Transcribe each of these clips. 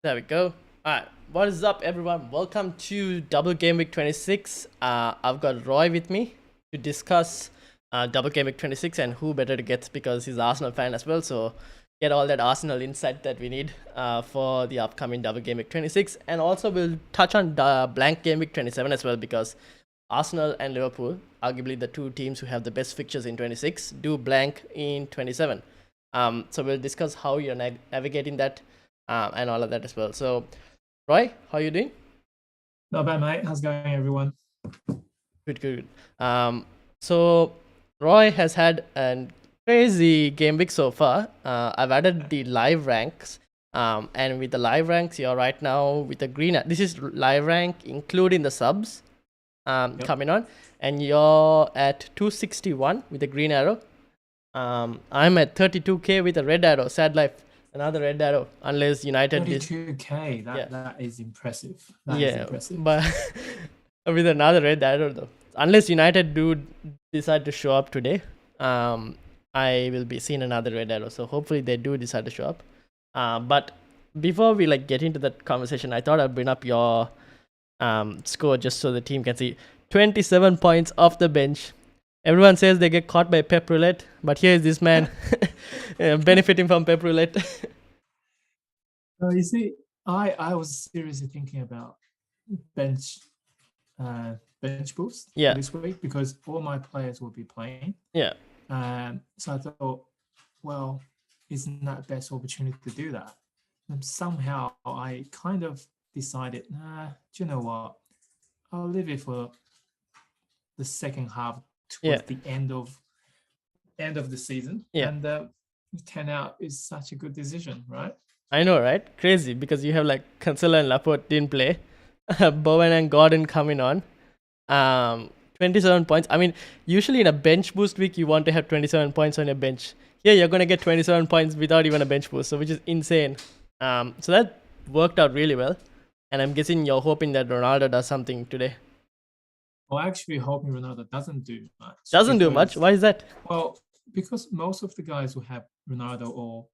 There we go. Alright, what is up, everyone? Welcome to Double Gameweek 26. I've got Roy with me to discuss Double Gameweek 26, and who better to get because he's an Arsenal fan as well. So get all that Arsenal insight that we need for the upcoming Double Gameweek 26, and also we'll touch on the blank Gameweek 27 as well, because Arsenal and Liverpool, arguably the two teams who have the best fixtures in 26, do blank in 27. So we'll discuss how you're navigating that. And all of that as well. So, Roy, how are you doing? Not bad, mate. How's it going, everyone? Good. So Roy has had a crazy game week so far. I've added the live ranks. And with the live ranks, you're right now with the green. This is live rank, including the subs coming on. And you're at 261 with the green arrow. I'm at 32k with a red arrow. Sad life. Another red arrow, unless United 32k. That is impressive. That is impressive. But with another red arrow though, unless United do decide to show up today, I will be seeing another red arrow. So hopefully they do decide to show up. But before we get into that conversation, I thought I'd bring up your score just so the team can see. 27 points off the bench. Everyone says they get caught by Pep Roulette, but here is this man benefiting from Pep Roulette. You see, I was seriously thinking about bench boost this week because all my players will be playing. Yeah. So I thought, well, isn't that best opportunity to do that? And somehow I kind of decided, do you know what? I'll leave it for the second half towards the end of the season. And it turned out is such a good decision, right? I know, right? Crazy, because you have Cancelo and Laporte didn't play. Bowen and Gordon coming on. 27 points. I mean, usually in a bench boost week, you want to have 27 points on your bench. Here, you're going to get 27 points without even a bench boost, so which is insane. So that worked out really well. And I'm guessing you're hoping that Ronaldo does something today. Well, actually hoping Ronaldo doesn't do much. Doesn't do much? Why is that? Well, because most of the guys will have Ronaldo or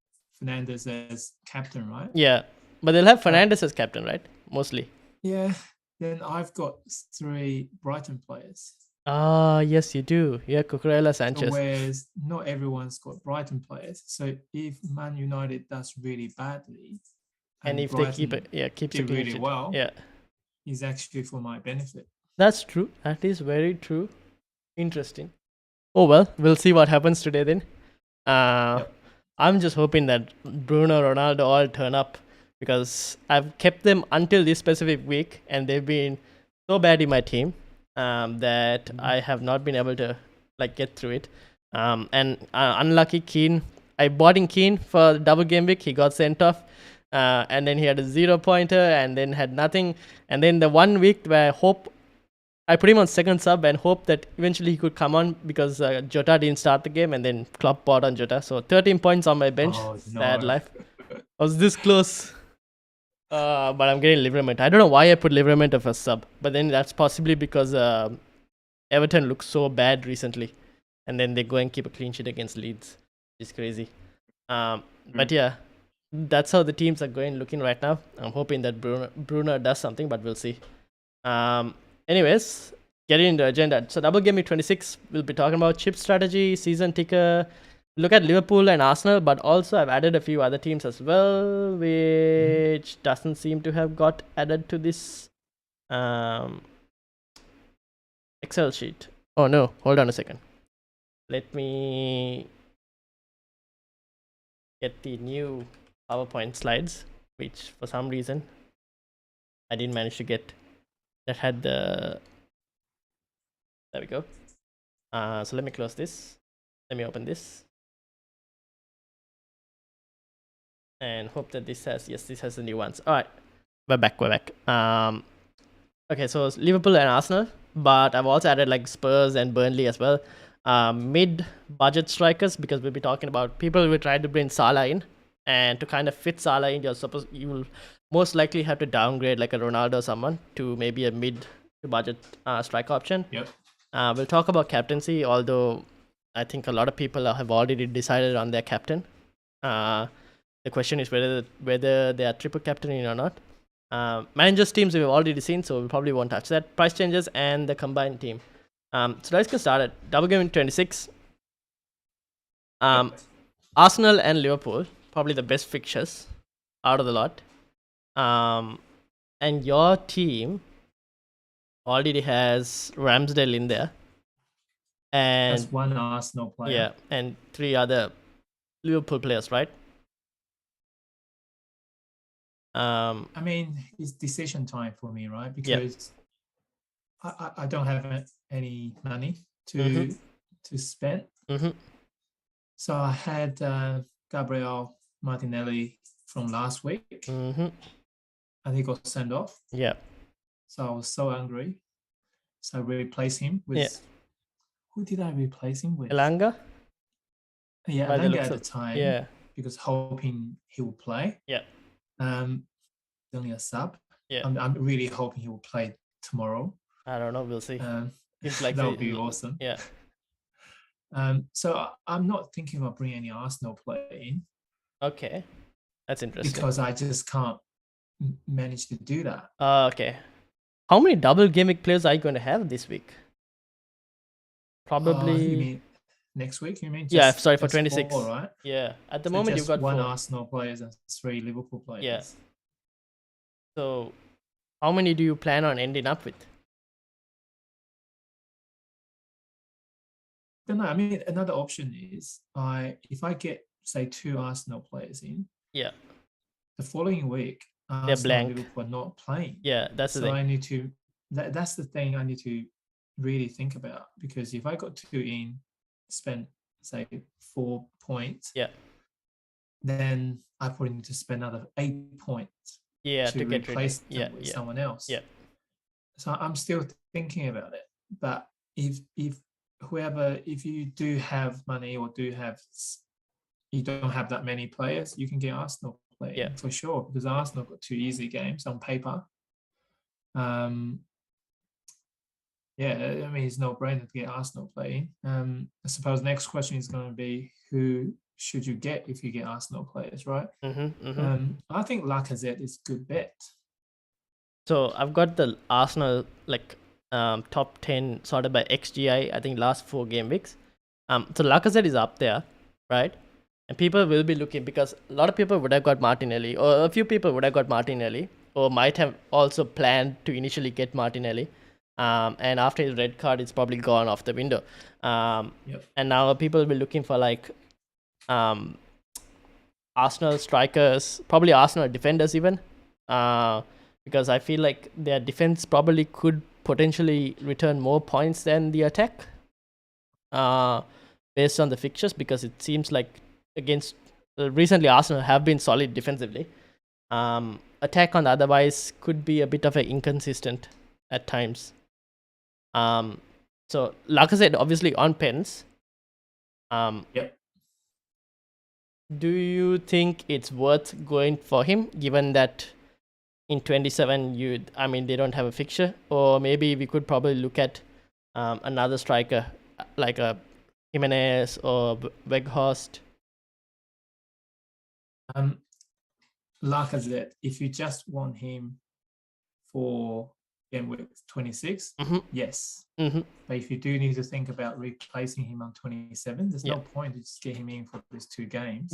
Fernandes as captain, right? Yeah, but they'll have Fernandes as captain, right? Mostly. Yeah, then I've got 3 Brighton players. Yes, you do. Yeah, Cucurella, Sanchez. Whereas not everyone's got Brighton players. So if Man United does really badly, and if Brighton they keeps it really well, is actually for my benefit. That's true. That is very true. Interesting. Oh well, we'll see what happens today then. I'm just hoping that Bruno, Ronaldo all turn up, because I've kept them until this specific week, and they've been so bad in my team that I have not been able to get through it. And unlucky Keane. I bought in Keane for double game week. He got sent off. And then he had a 0-pointer and then had nothing. And then the 1 week where I put him on second sub and hope that eventually he could come on, because Jota didn't start the game, and then Klopp bought on Jota. So 13 points on my bench. Sad life. I was this close. But I'm getting Liverpool. I don't know why I put Liverpool for sub. But then that's possibly because Everton looks so bad recently. And then they go and keep a clean sheet against Leeds. It's crazy. But yeah, that's how the teams are looking right now. I'm hoping that Bruno does something, but we'll see. Anyways, getting into the agenda. So Double Gameweek 26, we'll be talking about chip strategy, season ticker, look at Liverpool and Arsenal, but also I've added a few other teams as well, which doesn't seem to have got added to this Excel sheet. Oh no, hold on a second. Let me get the new PowerPoint slides, which for some reason I didn't manage to get. That had the... There we go. So let me close this. Let me open this. And hope that this has... Yes, this has the new ones. Alright. We're back. Okay, so it's Liverpool and Arsenal. But I've also added Spurs and Burnley as well. Mid-budget strikers, because we'll be talking about people who try to bring Salah in. And to kind of fit Salah in, you will most likely have to downgrade a Ronaldo or someone to maybe a mid-budget striker option. We'll talk about captaincy, although I think a lot of people have already decided on their captain. The question is whether they are triple captaining or not. Managers teams we've already seen, so we probably won't touch that. Price changes and the combined team. So let's get started. Double Gameweek 26. Arsenal and Liverpool, probably the best fixtures out of the lot. And your team already has Ramsdale in there. And That's one Arsenal player. yeah, and 3 other Liverpool players, right? I mean, it's decision time for me, right? Because I don't have any money to spend. So I had Gabriel Martinelli from last week, and he got sent off. Yeah. So I was so angry. So I replaced him with. Who did I replace him with? Elanga? Yeah, Elanga at the time. Yeah. Because hoping he will play. Yeah. Only a sub. Yeah. I'm really hoping he will play tomorrow. I don't know. We'll see. It's like that would be awesome. Yeah. So I'm not thinking of bringing any Arsenal player in. Okay, that's interesting. Because I just can't manage to do that. Okay. How many double gameweek players are you going to have this week? Probably. You mean next week? You mean? Yeah. Sorry, for 26. 4, right? Yeah. At the moment, you've got 1 4. Arsenal players and 3 Liverpool players. Yeah. So, how many do you plan on ending up with? I don't know. I mean, another option is if I get say 2 Arsenal players in. Yeah. The following week, they're blank. And Liverpool are not playing. Yeah, that's the thing. So I need to. That's the thing I need to really think about, because if I got 2 in, spend say 4 points. Yeah. Then I probably need to spend another 8 points. Yeah, to get replace them with someone else. Yeah. So I'm still thinking about it. But if you do have money or you don't have that many players, you can get Arsenal playing for sure, because Arsenal got 2 easy games on paper. Yeah, I mean, it's no brainer to get Arsenal playing. I suppose next question is going to be, who should you get if you get Arsenal players, right? I think Lacazette is a good bet. So I've got the Arsenal top 10 sorted by XGI, I think last 4 game weeks. So Lacazette is up there, right? And people will be looking, because a lot of people would have got Martinelli, or a few people would have got Martinelli, or might have also planned to initially get Martinelli. And after his red card, it's probably gone off the window. And now people will be looking for Arsenal strikers, probably Arsenal defenders even, because I feel like their defense probably could potentially return more points than the attack, based on the fixtures, because it seems like against recently Arsenal have been solid defensively. Attack on the otherwise could be a bit of an inconsistent at times. So Lacazette obviously on pens. Do you think it's worth going for him, given that in 27 they don't have a fixture? Or maybe we could probably look at another striker like a Jimenez or Weghorst. Lacazette, if you just want him for game week 26, yes. But if you do need to think about replacing him on 27, there's no point to just get him in for these 2 games.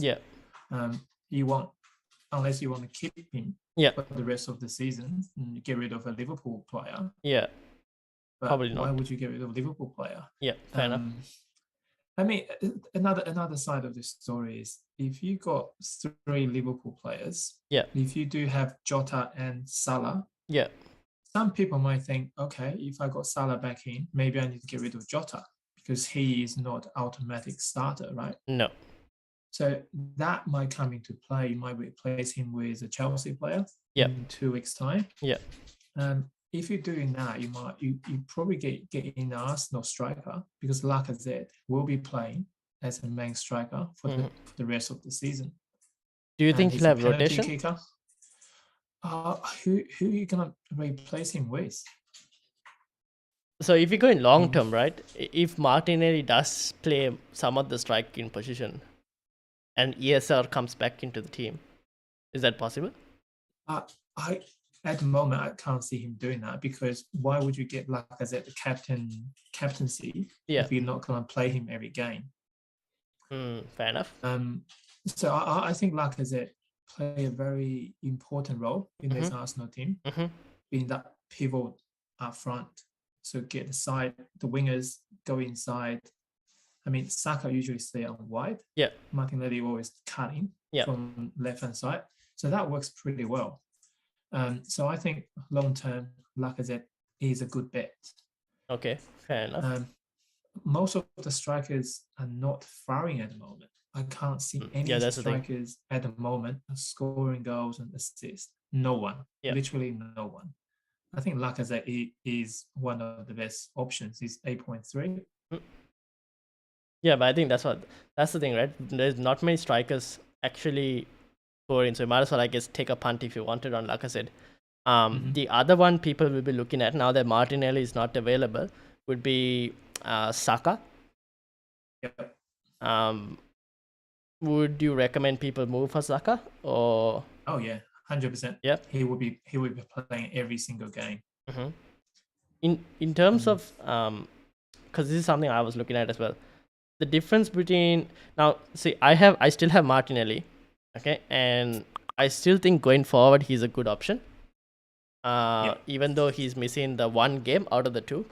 Unless you want to keep him for the rest of the season and get rid of a Liverpool player. But probably not. Why would you get rid of a Liverpool player? Fair enough. I mean, another side of this story is, if you got 3 Liverpool players, if you do have Jota and Salah, some people might think, okay, if I got Salah back in, maybe I need to get rid of Jota, because he is not automatic starter, right? No. So that might come into play. You might replace him with a Chelsea player in 2 weeks' time. If you're doing that, you probably get in an Arsenal striker, because Lacazette will be playing as a main striker for the rest of the season. Do you think he'll have rotation? Kicker. Who are you gonna replace him with? So if you go in long term, right? If Martinelli does play some of the striking position, and ESR comes back into the team, Is that possible? I at the moment I can't see him doing that, because why would you get Lacazette the captaincy Yeah. if you're not going to play him every game? Fair enough. So I think Lacazette play a very important role in this Arsenal team, being that pivot up front. So get the wingers go inside. I mean, Saka usually stay on wide. Yeah. Martinelli always cutting from left hand side. So that works pretty well. So I think long term, Lacazette is a good bet. Okay, fair enough. Most of the strikers are not firing at the moment. I can't see any strikers at the moment scoring goals and assists. No one, literally no one. I think Lacazette is one of the best options. He's 8.3. Yeah, but I think that's the thing, right? There's not many strikers actually scoring, so you might as well, I guess, take a punt if you wanted on Lacazette. The other one people will be looking at now that Martinelli is not available would be Saka. Yep. Would you recommend people move for Saka or? Oh yeah, 100%. Yeah, he would be playing every single game. In terms of because this is something I was looking at as well. The difference between now, see, I still have Martinelli, okay, and I still think going forward he's a good option. Even though he's missing the one game out of the two,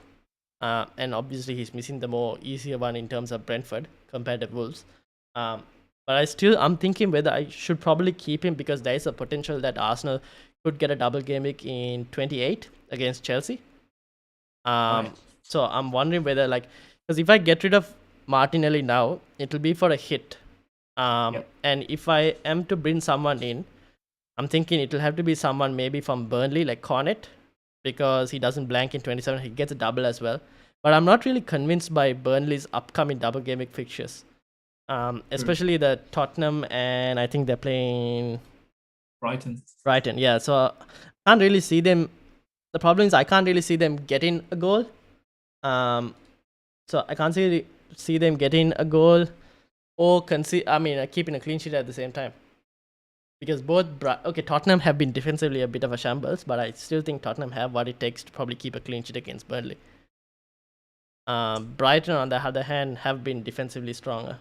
and obviously he's missing the more easier one in terms of Brentford compared to Wolves. But I'm thinking whether I should probably keep him, because there is a potential that Arsenal could get a double game week in 28 against Chelsea. So I'm wondering whether, like, because if I get rid of Martinelli now, it'll be for a hit. And if I am to bring someone in, I'm thinking it'll have to be someone maybe from Burnley, like Cornet, because he doesn't blank in 27. He gets a double as well. But I'm not really convinced by Burnley's upcoming double game week fixtures. Especially the Tottenham, and I think they're playing Brighton, yeah. So I can't really see them. The problem is I can't really see them getting a goal. So I can't see them getting a goal or keeping a clean sheet at the same time. Because Tottenham have been defensively a bit of a shambles, but I still think Tottenham have what it takes to probably keep a clean sheet against Burnley. Brighton, on the other hand, have been defensively stronger.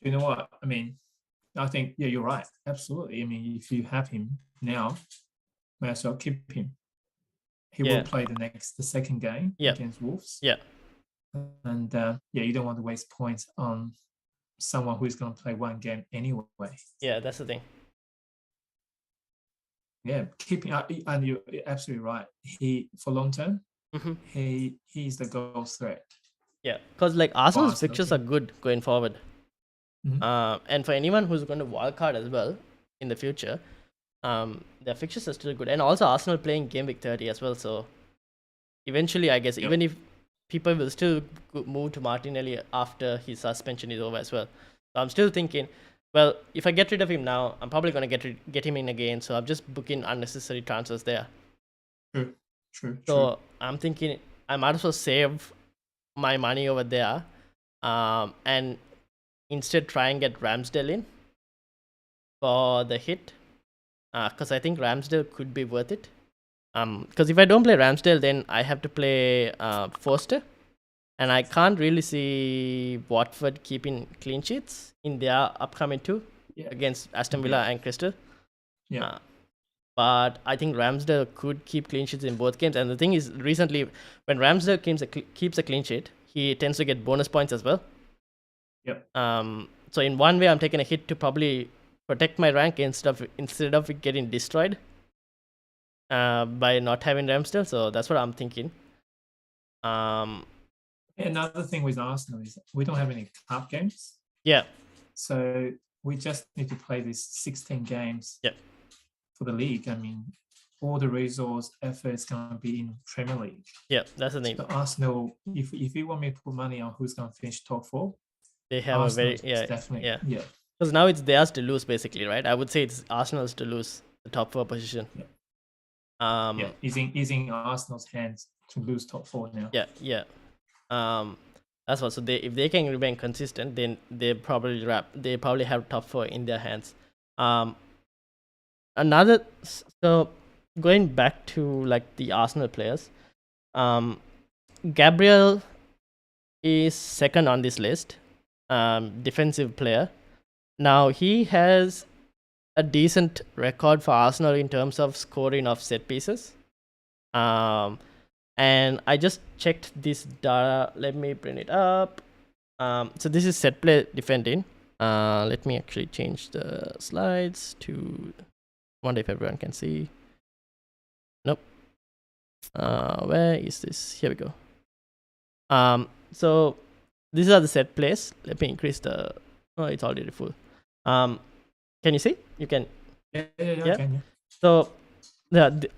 You know what? I mean, I think, you're right. Absolutely. I mean, if you have him now, may as well keep him. He will play the second game against Wolves. Yeah. And you don't want to waste points on someone who's going to play one game anyway. Yeah, that's the thing. Yeah, keeping up, and you're absolutely right. He, for long term, he's the goal threat. Yeah, because like Arsenal's fixtures are good going forward. And for anyone who's going to wildcard as well in the future, their fixtures are still good. And also Arsenal playing game week 30 as well. So eventually, I guess, even if people will still move to Martinelli after his suspension is over as well. So I'm still thinking, well, if I get rid of him now, I'm probably going to get him in again. So I'm just booking unnecessary transfers there. True. So I'm thinking I might as well save my money over there, and instead try and get Ramsdale in for the hit, because I think Ramsdale could be worth it. Because if I don't play Ramsdale, then I have to play Forster, and I can't really see Watford keeping clean sheets in their upcoming two against Aston Villa and Crystal. But I think Ramsdale could keep clean sheets in both games. And the thing is, recently, when Ramsdale keeps a clean sheet, he tends to get bonus points as well. So in one way, I'm taking a hit to probably protect my rank instead of it getting destroyed by not having Ramsdale. So that's what I'm thinking. Another thing with Arsenal is we don't have any cup games. So we just need to play these 16 games for the league. I mean, all the resource effort is going to be in Premier League. That's the name. So Arsenal, if you want me to put money on who's going to finish top 4, they have Arsenal a very definitely. Because now it's theirs to lose, basically, right? I would say it's Arsenal's to lose the top 4 position. It's in Arsenal's hands to lose top 4 now. That's what. So if they can remain consistent, then they probably have top 4 in their hands. So going back to like the Arsenal players, Gabriel is second on this list, defensive player. Now he has a decent record for Arsenal in terms of scoring of set pieces. And I just checked this data. Let me bring it up. So this is set play defending. Let me actually change the slides to wonder if everyone can see. Nope. Where is this? Here we go. So these are the set plays. Let me increase the. Oh, it's already full. Can you see? You can. Yeah. I can, yeah. So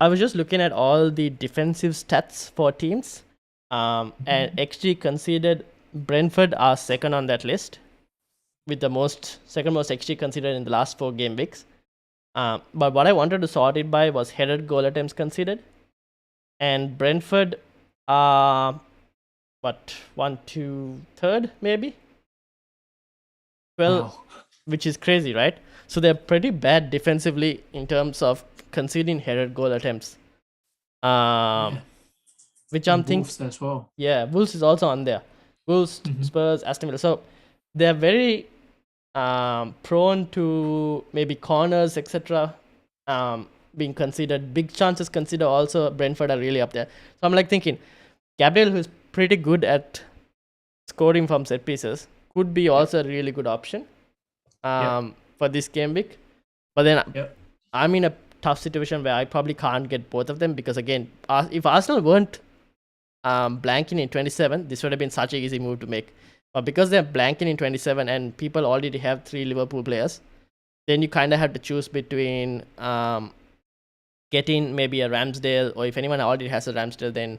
I was just looking at all the defensive stats for teams. And XG conceded, Brentford are second on that list with the second most XG conceded in the last 4 game weeks. But what I wanted to sort it by was headed goal attempts conceded. And Brentford are, 1, 2, 3rd maybe? Well, Wow. which is crazy, right? So they're pretty bad defensively in terms of conceding headed goal attempts. Which I'm thinking. Wolves as well. Yeah, Wolves is also on there. Wolves, Spurs, Aston Villa. So they're very prone to maybe corners, etc. Being considered. Big chances considered also. Brentford are really up there. So I'm like thinking, Gabriel, who is pretty good at scoring from set pieces, could be also a really good option for this game week. But then I'm in a tough situation where I probably can't get both of them because, again, if Arsenal weren't blanking in 27, this would have been such an easy move to make. But because they're blanking in 27 and people already have 3 Liverpool players, then you kind of have to choose between getting maybe a Ramsdale, or if anyone already has a Ramsdale, then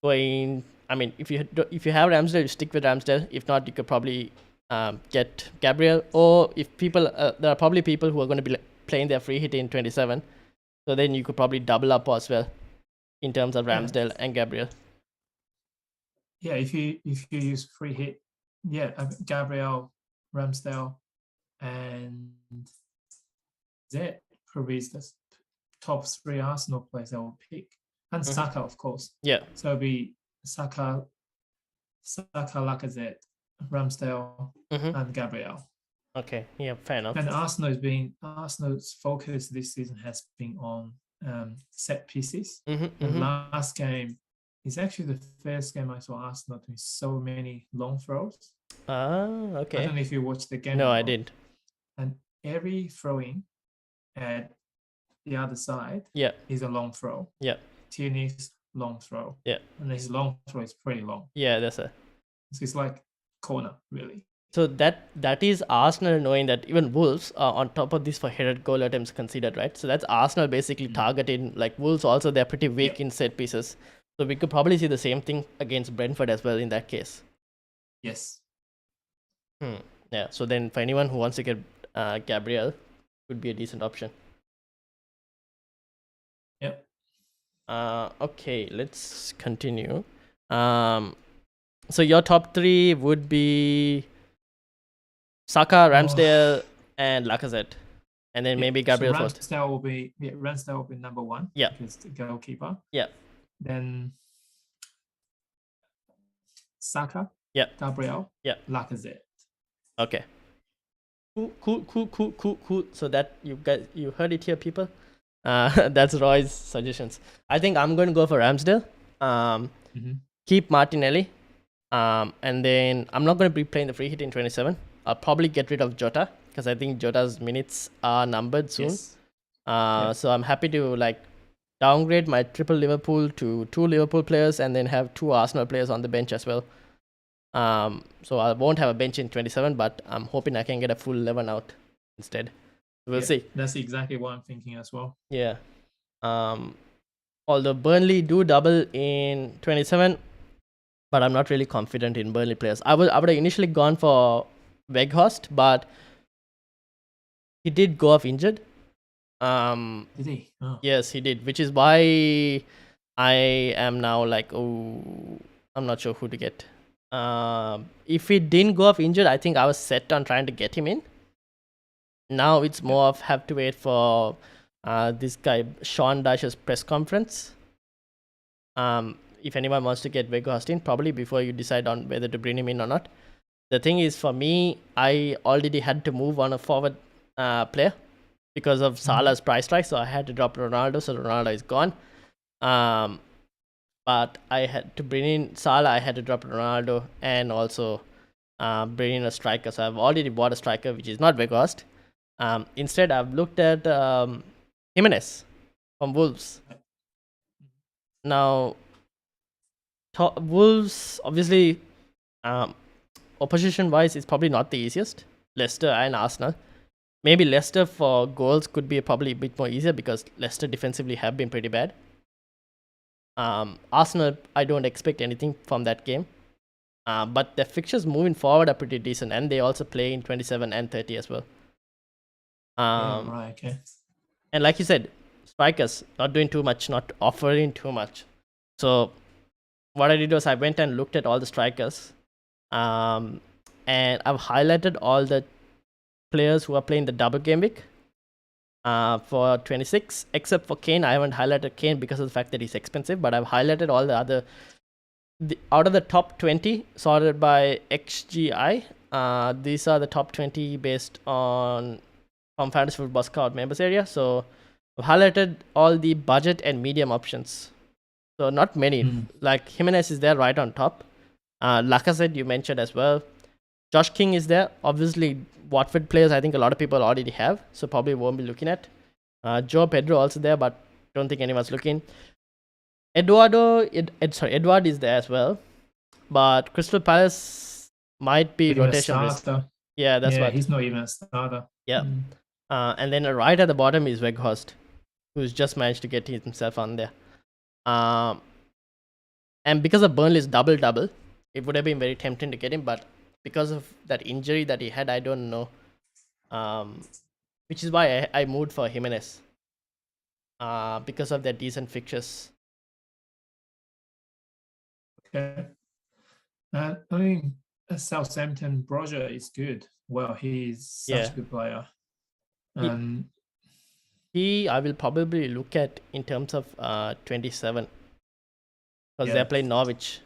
going. I mean, if you have Ramsdale, you stick with Ramsdale. If not, you could probably get Gabriel. Or if people, there are probably people who are going to be playing their free hit in 27, so then you could probably double up as well in terms of Ramsdale and Gabriel. Yeah, if you use free hit, Gabriel, Ramsdale, and Zed probably is the top 3 Arsenal players I will pick, and Saka, of course. Yeah. So it'll be Saka, Lacazette, Ramsdale, and Gabriel. Okay. Yeah. Fair enough. And Arsenal's focus this season has been on set pieces. And last game is actually the first game I saw Arsenal doing so many long throws. Okay. I don't know if you watched the game. No, I didn't. And every throwing at the other side is a long throw. Yeah. Tierney's long throw. Yeah. And his long throw is pretty long. Yeah, that's So it's like corner, really. So that is Arsenal knowing that even Wolves are on top of this for headed goal attempts considered, right? So that's Arsenal basically targeting, like Wolves also, they're pretty weak in set pieces. So we could probably see the same thing against Brentford as well in that case. Yes. Yeah, so then for anyone who wants to get Gabriel, would be a decent option. Yep. Okay, let's continue. So your top 3 would be Saka, Ramsdale, and Lacazette, and then maybe Gabriel first. Ramsdale will be number 1. Yeah. Because the goalkeeper. Yeah. Then Saka. Yeah. Gabriel. Yeah. Lacazette. Okay. Cool. So that you heard it here, people. That's Roy's suggestions. I think I'm going to go for Ramsdale. Keep Martinelli. And then I'm not going to be playing the free hit in 27. I'll probably get rid of Jota because I think Jota's minutes are numbered soon. Yes. So I'm happy to downgrade my triple Liverpool to 2 Liverpool players and then have 2 Arsenal players on the bench as well. So I won't have a bench in 27, but I'm hoping I can get a full 11 out instead. We'll see. That's exactly what I'm thinking as well. Yeah. Although Burnley do double in 27, but I'm not really confident in Burnley players. I would have initially gone for Weghorst, but he did go off injured. Did he? Oh. Yes, he did, which is why I am now I'm not sure who to get. If he didn't go off injured, I think I was set on trying to get him in. Now it's more of have to wait for this guy Sean Dyche's press conference. If anyone wants to get Weghorst in, probably before you decide on whether to bring him in or not. The thing is, for me, I already had to move on a forward player because of Salah's price strike, so I had to drop Ronaldo, so Ronaldo is gone. But I had to bring in Salah, I had to drop Ronaldo, and also bring in a striker. So I've already bought a striker, which is not Weghorst. Instead, I've looked at Jimenez from Wolves. Now, Wolves, obviously, opposition-wise, is probably not the easiest. Leicester and Arsenal. Maybe Leicester for goals could be probably a bit more easier because Leicester defensively have been pretty bad. Arsenal, I don't expect anything from that game. But the fixtures moving forward are pretty decent, and they also play in 27 and 30 as well. Right, okay. And like you said, strikers, not doing too much, not offering too much. So what I did was I went and looked at all the strikers. And I've highlighted all the players who are playing the double game week for 26, except for Kane. I haven't highlighted Kane because of the fact that he's expensive, but I've highlighted all the other out of the top 20 sorted by XGI. These are the top 20 based on from Fantasy Football Scout members area. So I've highlighted all the budget and medium options. So not many. Like Jimenez is there right on top. Lacazette you mentioned as well. Josh King is there. Obviously, Watford players I think a lot of people already have, so probably won't be looking at. Joe Pedro also there, but don't think anyone's looking. Edward is there as well, but Crystal Palace might be rotation risk. Yeah, that's what. He's not even a starter. Yeah. And then right at the bottom is Weghorst, who's just managed to get himself on there. And because of Burnley's double, it would have been very tempting to get him, but because of that injury that he had, I don't know. Which is why I moved for Jimenez. Because of their decent fixtures. Okay. I mean, Southampton Broja is good. Well, he's such a good player. I will probably look at in terms of 27 because they're playing Norwich.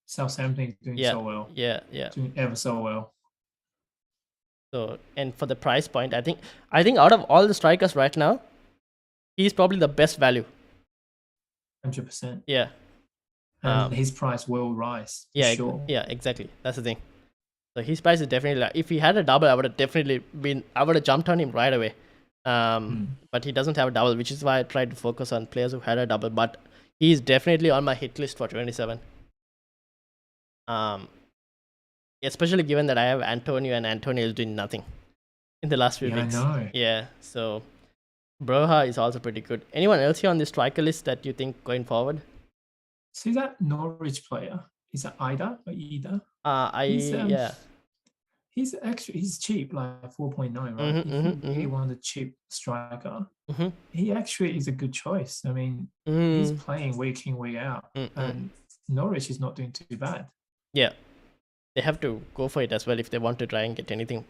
Southampton doing so well. Yeah. Doing ever so well. So, and for the price point, I think out of all the strikers right now, he's probably the best value. 100%. Yeah. And his price will rise. Yeah, sure. Yeah, exactly. That's the thing. So his price is definitely like, if he had a double, I would have jumped on him right away. But he doesn't have a double, which is why I tried to focus on players who had a double. But he's definitely on my hit list for 27. Especially given that I have Antonio and Antonio is doing nothing in the last few weeks. I know. Yeah, so Broja is also pretty good. Anyone else here on this striker list that you think going forward? See that Norwich player? Is that Ida or Ida? He's cheap, like 4.9, right? If you really want a cheap striker, he actually is a good choice. I mean, he's playing week in, week out, and Norwich is not doing too bad. Yeah, they have to go for it as well if they want to try and get anything.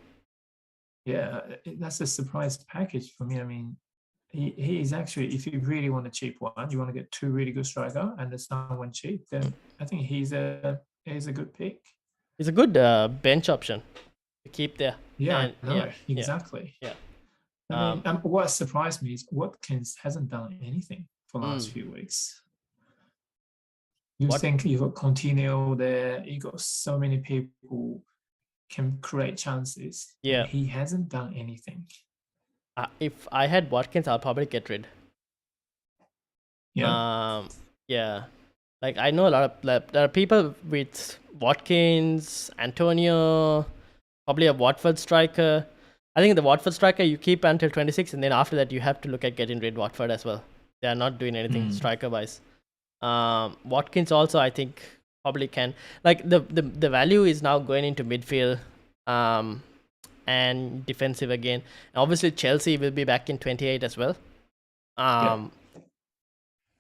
Yeah, that's a surprise package for me. I mean, he is actually, if you really want a cheap one, you want to get two really good striker and there's someone cheap, then I think he's a good pick. He's a good bench option to keep there. Yeah, exactly. Yeah. I mean, what surprised me is Watkins hasn't done anything for the last few weeks. You think you've got Coutinho there, you got so many people can create chances. Yeah. He hasn't done anything. If I had Watkins, I'll probably get rid. Yeah. Yeah. Like I know there are people with Watkins, Antonio, probably a Watford striker. I think the Watford striker you keep until 26, and then after that you have to look at getting rid of Watford as well. They are not doing anything striker wise. Watkins also I think probably can. Like the value is now going into midfield. And defensive again. Obviously, Chelsea will be back in 28 as well.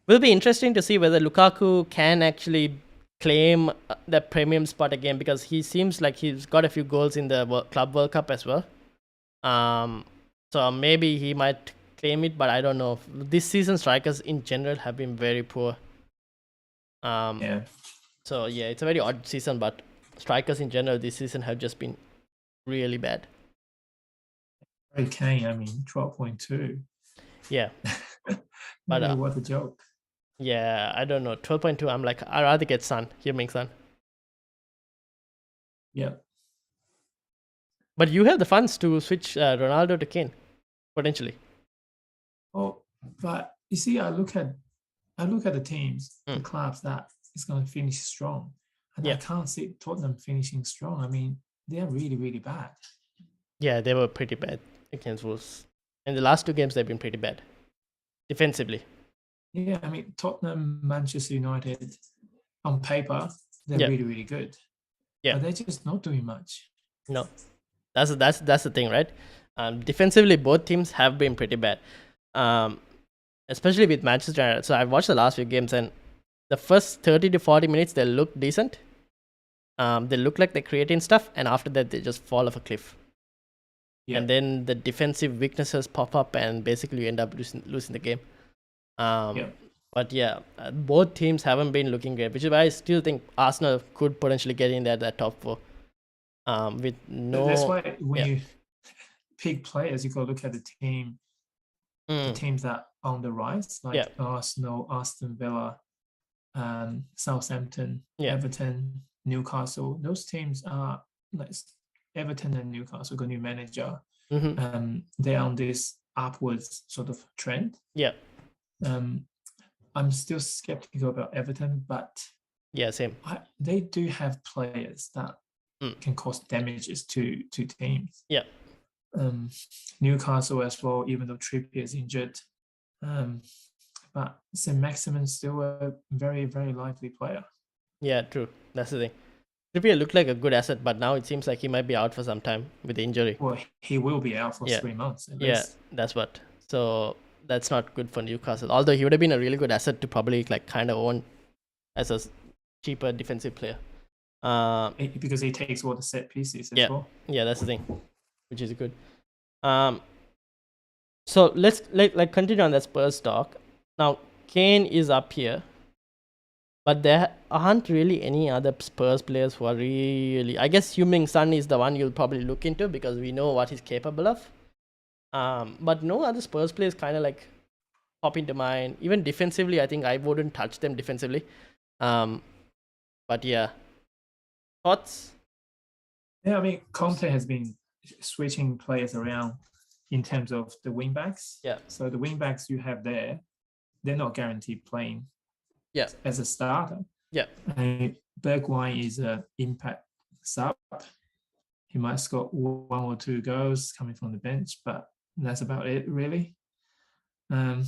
Will be interesting to see whether Lukaku can actually claim the premium spot again, because he seems like he's got a few goals in the Club World Cup as well. So maybe he might claim it, but I don't know. This season, strikers in general have been very poor. Yeah. So yeah, it's a very odd season, but strikers in general this season have just been really bad. Harry Kane, I mean, 12.2. Yeah. But what a joke. yeah, I don't know. 12.2, I'm like, I'd rather get Son, Heung-min Son. Yeah. But you have the funds to switch Ronaldo to Kane, potentially. Oh, but you see, I look at the teams, the Mm. clubs that is going to finish strong, and I Yeah. can't see Tottenham finishing strong. I mean, they are really, really bad. Yeah, they were pretty bad against Wolves. In the last two games, they've been pretty bad defensively. Yeah, I mean, Tottenham, Manchester United, on paper, they're Yeah. really, really good. Yeah. But they're just not doing much. No, that's the thing, right? Defensively, both teams have been pretty bad, especially with Manchester United. So I've watched the last few games, and the first 30 to 40 minutes they look decent. They look like they're creating stuff, and after that they just fall off a cliff. Yeah. And then the defensive weaknesses pop up, and basically you end up losing the game. Yeah. But yeah, both teams haven't been looking great, which is why I still think Arsenal could potentially get in there at that top four. With no, That's why when yeah. you pick players, you got to look at the team, the teams that are on the rise, like Yeah. Arsenal, Aston Villa, Southampton, Yeah. Everton, Newcastle. Those teams are like Everton and Newcastle got new manager. They're on this upwards sort of trend. Yeah. I'm still skeptical about Everton, but Yeah, same. they do have players that can cause damages to teams. Yeah. Newcastle as well, even though Trippier is injured. But Saint-Maximin's still a very, very lively player. Yeah, true. That's the thing. Trippier looked like a good asset, but now it seems like he might be out for some time with the injury. Well, he will be out for Yeah. 3 months. At Yeah, least. that's what. So that's not good for Newcastle. Although he would have been a really good asset to probably like kind of own as a cheaper defensive player. Because he takes all the set pieces as Yeah. well. Yeah, that's the thing, which is good. So let's like continue on that Spurs talk. Now Kane is up here, but there aren't really any other Spurs players who are really. I guess Heung-min Son is the one you'll probably look into because we know what he's capable of. But no other Spurs players kind of like pop into mind. Even defensively, I think I wouldn't touch them defensively. But yeah, thoughts? Yeah, I mean, Conte has been switching players around in terms of the wing backs. Yeah. So the wing backs you have there, they're not guaranteed playing. Yeah. As a starter. Yeah. Bergwijn is an impact sub. He might score 1 or 2 goals coming from the bench, but that's about it, really. I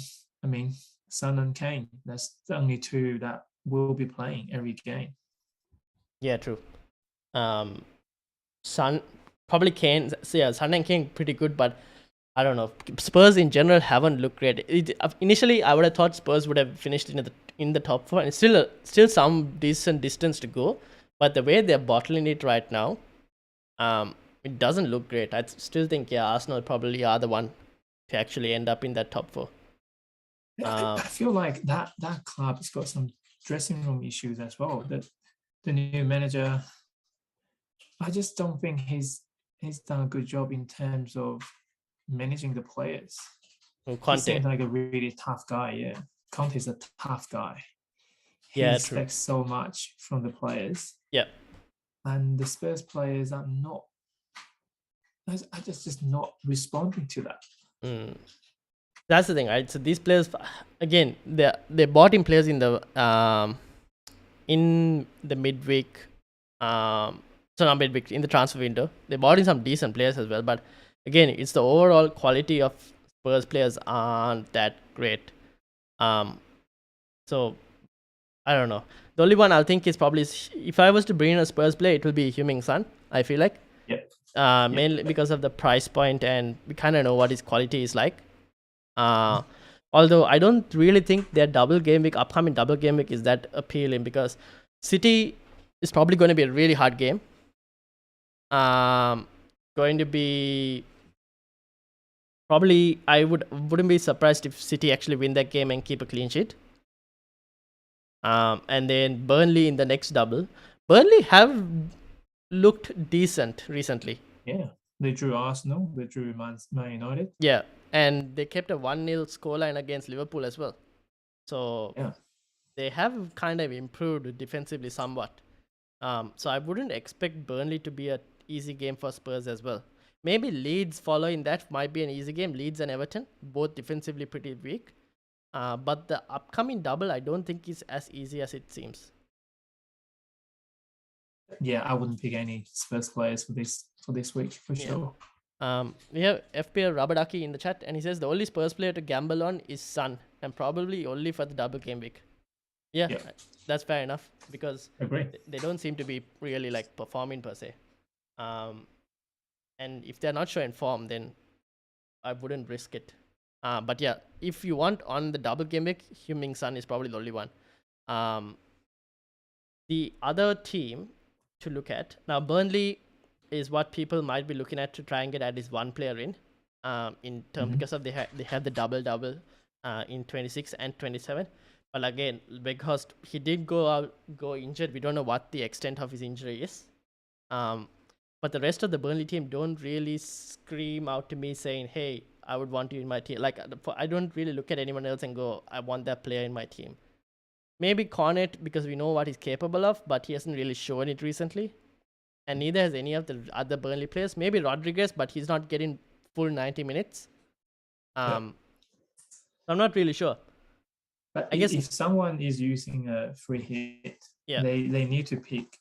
mean, Son and Kane, that's the only two that will be playing every game. Yeah, true. Son, probably Kane. So yeah, Son and Kane pretty good, but I don't know. Spurs in general haven't looked great. Initially, I would have thought Spurs would have finished in the top 4, and still some decent distance to go. But the way they're bottling it right now, it doesn't look great. I still think Arsenal probably are the one to actually end up in that top 4. I feel like that club has got some dressing room issues as well. The new manager, I just don't think he's done a good job in terms of managing the players. Conte. He seems like a really tough guy. Yeah, Conte's a tough guy. He expects so much from the players. Yeah, and the Spurs players are not. I just not responding to that. That's the thing, right? So these players, again, they bought in players in the midweek. So not midweek, in the transfer window. They bought in some decent players as well, but again, it's the overall quality of Spurs players aren't that great. So I don't know. The only one I'll think is probably, if I was to bring in a Spurs player, it will be Heung-min Son, I feel like. Mainly because of the price point, and we kind of know what his quality is like. Although I don't really think their upcoming double game week is that appealing, because City is probably going to be a really hard game. Going to be probably, I wouldn't be surprised if City actually win that game and keep a clean sheet. And then Burnley in the next double. Burnley have looked decent recently. Yeah, they drew Arsenal. They drew Man United. Yeah, and they kept a 1-0 scoreline against Liverpool as well. So Yeah, they have kind of improved defensively somewhat. So I wouldn't expect Burnley to be an easy game for Spurs as well. Maybe Leeds following that might be an easy game. Leeds and Everton, both defensively pretty weak. But the upcoming double, I don't think is as easy as it seems. yeah, I wouldn't pick any Spurs players for this week for sure. We have FPL Rabadaki in the chat, and he says the only Spurs player to gamble on is Son, and probably only for the double game week. Yeah, that's fair enough because Agree. they don't seem to be really like performing per se. And if they're not showing form, then I wouldn't risk it. But yeah, if you want on the double game week, Heung-min Son is probably the only one. The other team to look at now, Burnley is what people might be looking at to try and get at least one player in term because of they have the double in 26 and 27. But again, because he did go injured, we don't know what the extent of his injury is. But the rest of the Burnley team don't really scream out to me saying, "Hey, I would want you in my team." Like I don't really look at anyone else and go, "I want that player in my team." Maybe Cornet because we know what he's capable of, but he hasn't really shown it recently. And neither has any of the other Burnley players. Maybe Rodriguez, but he's not getting full 90 minutes. I'm not really sure. But I guess if someone is using a free hit, they need to pick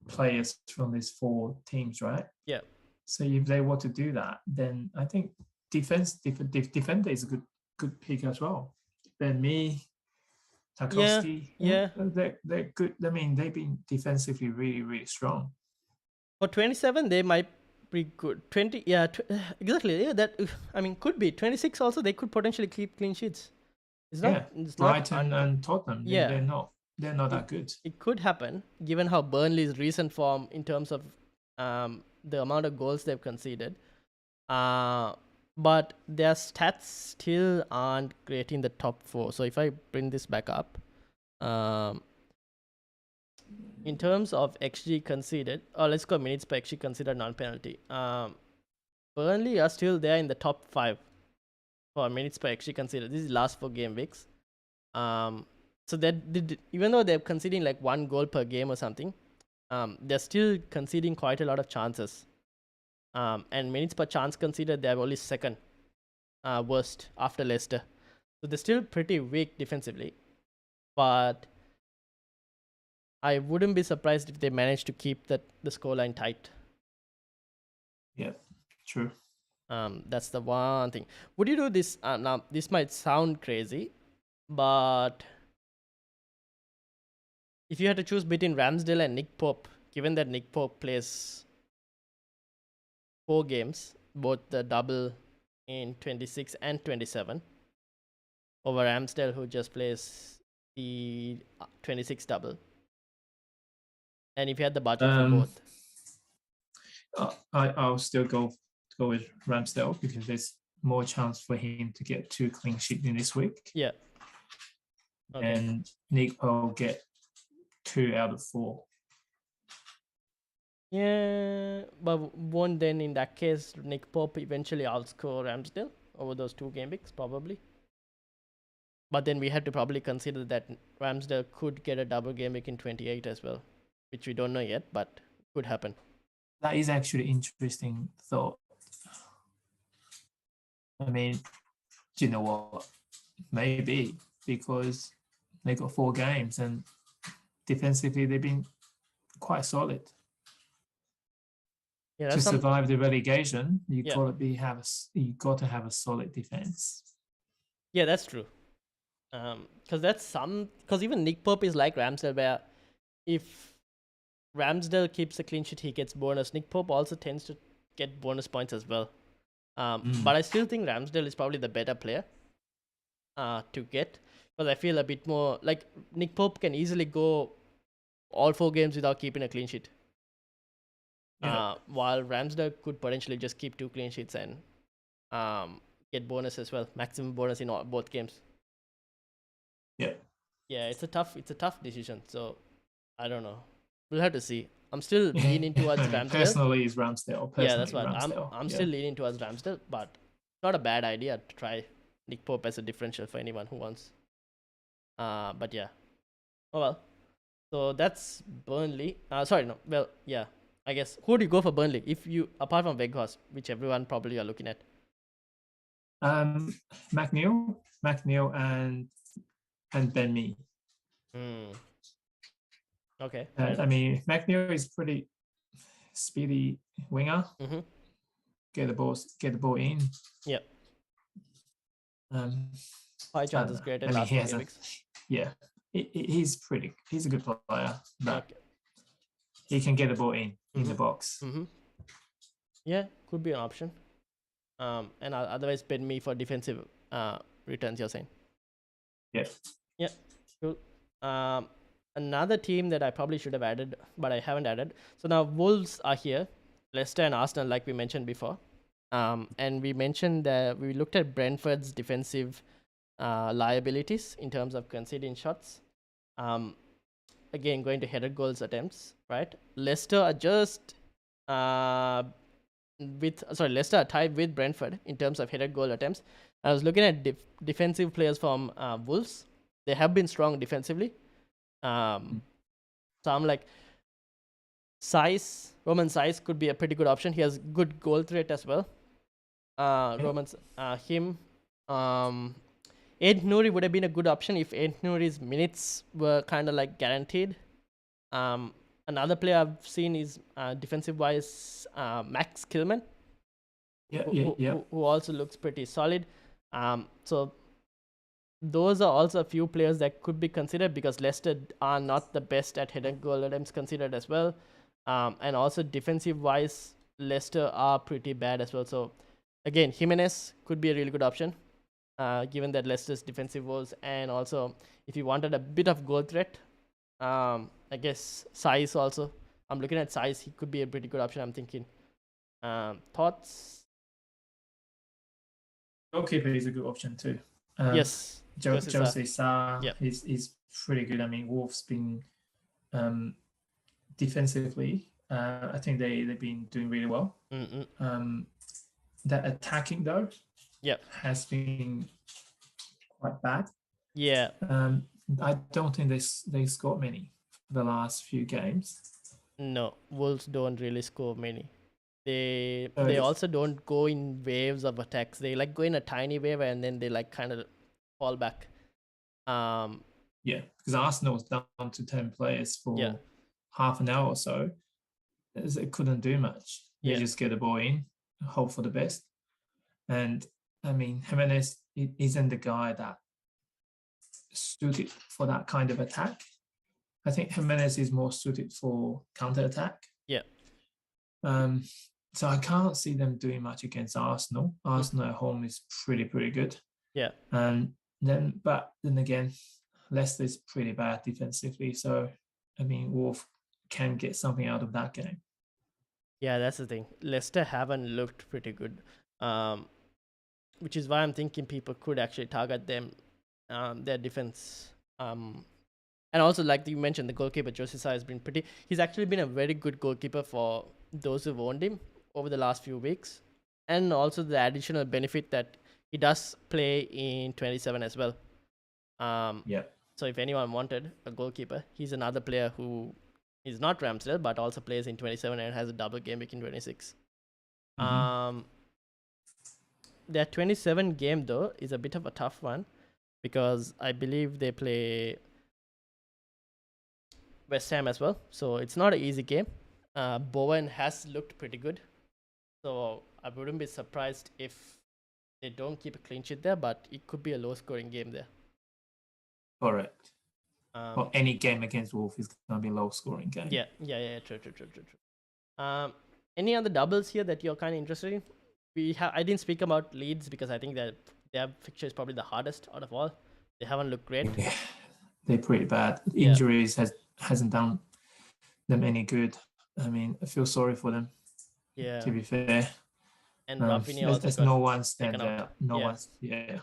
players from these 4 teams, right? Yeah. So if they want to do that, then I think defender is a good pick as well. Ben Mee, Tarkowski, they're good. I mean, they've been defensively really, really strong. For 27, they might be good. 20, exactly. Yeah, that I mean, could be 26. Also, they could potentially keep clean sheets. It's not. It's Brighton not and Tottenham. Yeah, they're not that good. It could happen given how Burnley's recent form in terms of the amount of goals they've conceded. But their stats still aren't great in the top 4. So if I bring this back up, in terms of XG conceded, let's go minutes per XG considered non-penalty. Burnley are still there in the top 5 for minutes per XG considered. This is last 4 game weeks. So that even though they're conceding like 1 goal per game or something, they're still conceding quite a lot of chances. And minutes per chance conceded, they're only second worst after Leicester. So they're still pretty weak defensively. But I wouldn't be surprised if they manage to keep the scoreline tight. Yeah, true. That's the one thing. Would you do this? Now, this might sound crazy, but if you had to choose between Ramsdale and Nick Pope, given that Nick Pope plays 4 games, both the double in 26 and 27, over Ramsdale, who just plays the 26 double, and if you had the budget for both, I'll still go with Ramsdale because there's more chance for him to get 2 clean sheets in this week. Yeah. Okay. And Nick Pope get 2 out of 4. Yeah, but won't then in that case Nick Pope eventually outscore Ramsdale over those 2 game weeks probably? But then we have to probably consider that Ramsdale could get a double game week in 28 as well, which we don't know yet, but could happen. That is actually interesting thought. I mean, do you know what? Maybe because they got 4 games and defensively they've been quite solid. Yeah, to survive the relegation, you got to have a solid defense. Yeah, that's true. Because even Nick Pope is like Ramsdale, where if Ramsdale keeps a clean sheet, he gets bonus. Nick Pope also tends to get bonus points as well. But I still think Ramsdale is probably the better player to get, because I feel a bit more like Nick Pope can easily go all 4 games without keeping a clean sheet. Yeah. While Ramsdale could potentially just keep 2 clean sheets and get bonus as well, maximum bonus in both games. Yeah. Yeah, it's a tough decision. So I don't know. We'll have to see. I'm still leaning towards Ramsdale. Personally, is Ramsdale. Yeah, that's what Ramsdale. I'm still leaning towards Ramsdale, but not a bad idea to try Nick Pope as a differential for anyone who wants. But yeah. Oh well. So that's Burnley. Sorry, no. Well, yeah. I guess who do you go for Burnley? If you apart from Weghorst, which everyone probably are looking at. McNeil, and Ben Mee. Okay. I mean, McNeil is pretty speedy winger. Mm-hmm. Get the ball in. Yep. High chances created last 4 weeks. Yeah, he's a good player, but he can get the ball in the box. Mm-hmm. Yeah, could be an option. And otherwise Ben Mee for defensive returns, you're saying? Yeah. Yeah, cool. Another team that I probably should have added, but I haven't added. So now Wolves are here, Leicester and Arsenal, like we mentioned before. And we mentioned that we looked at Brentford's defensive liabilities in terms of conceding shots. Again, going to headed goals attempts, right? Leicester are just Leicester are tied with Brentford in terms of headed goal attempts. I was looking at defensive players from Wolves. They have been strong defensively. So I'm like, Roman Size could be a pretty good option. He has good goal threat as well. Him. Ed Nouri would have been a good option if Ed Nouri's minutes were kind of like guaranteed. Another player I've seen is defensive wise Max Kilman. Who also looks pretty solid. So those are also a few players that could be considered because Leicester are not the best at headed goal attempts considered as well. And also defensive wise, Leicester are pretty bad as well. So again, Jimenez could be a really good option, given that Leicester's defensive woes, and also if you wanted a bit of goal threat, I guess Size also. I'm looking at Size. He could be a pretty good option, I'm thinking. Thoughts? Goalkeeper is a good option too. Yes. Jose Sa is pretty good. I mean, Wolves been defensively, I think they've been doing really well. That attacking though, has been quite bad. Yeah. I don't think they scored many for the last few games. No, Wolves don't really score many. They also don't go in waves of attacks. They like go in a tiny wave and then they like kind of fall back. Because Arsenal's down to 10 players for half an hour or so. They couldn't do much. They just get the ball in, hope for the best. And I mean, Jimenez isn't the guy that suited for that kind of attack. I think Jimenez is more suited for counter attack. So I can't see them doing much against Arsenal. Arsenal at home is pretty good. But then again, Leicester is pretty bad defensively. So I mean, Wolf can get something out of that game. Yeah, that's the thing. Leicester haven't looked pretty good, which is why I'm thinking people could actually target them, their defense. And also, like you mentioned, the goalkeeper Jose Sa has been pretty. He's actually been a very good goalkeeper for those who've owned him over the last few weeks, and also the additional benefit that he does play in 27 as well. So if anyone wanted a goalkeeper, he's another player who is not Ramsdale but also plays in 27 and has a double game week in 26. Their 27 game though is a bit of a tough one because I believe they play West Ham as well, so it's not an easy game. Bowen has looked pretty good, so I wouldn't be surprised if they don't keep a clean sheet there, but it could be a low scoring game there. Correct. Well, any game against Wolves is going to be a low scoring game. True. Any other doubles here that you're kind of interested in? I didn't speak about Leeds because I think that their fixture is probably the hardest out of all. They haven't looked great. They're pretty bad. Injuries hasn't done them any good. I mean, I feel sorry for them, Yeah. to be fair. And Rafinha also As got no one taken stands out. out. No Yeah. one's, yeah.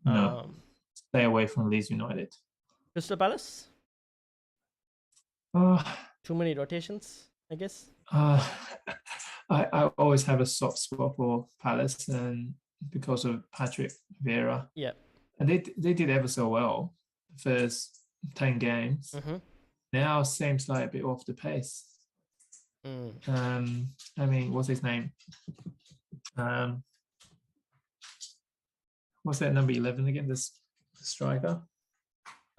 No, stay away from Leeds United. Crystal Palace? Uh, Too many rotations, I guess. I always have a soft spot for Palace, and because of Patrick Vieira. Yeah. And they did ever so well the first 10 games. Now seems like a bit off the pace. I mean, what's his name? What's that number 11 again? This striker?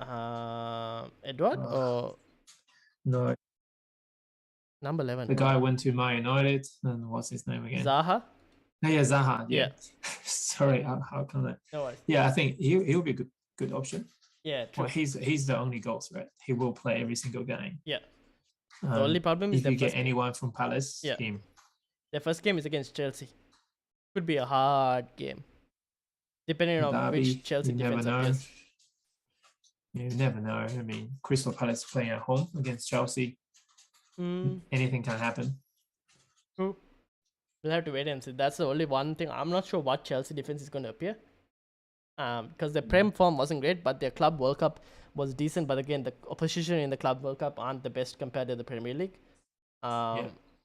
Edward or No, number 11? the guy went to Man United. And what's his name again? Zaha? Oh, yeah, Zaha. Yeah. Yeah. Sorry, how come that? No worries. Yeah, I think he'll be a good option. Yeah, true. Well, he's the only goal threat. He will play every single game. Yeah. The only problem is if you get anyone from Palace, Yeah. him. their first game is against Chelsea. Could be a hard game, depending on Derby, which Chelsea you never defense know. appears. You never know. I mean, Crystal Palace playing at home against Chelsea. Anything can happen. True. We'll have to wait and see. That's the only one thing. I'm not sure what Chelsea defense is going to appear. Because their Prem form wasn't great, but their Club World Cup was decent. But again, the opposition in the Club World Cup aren't the best compared to the Premier League.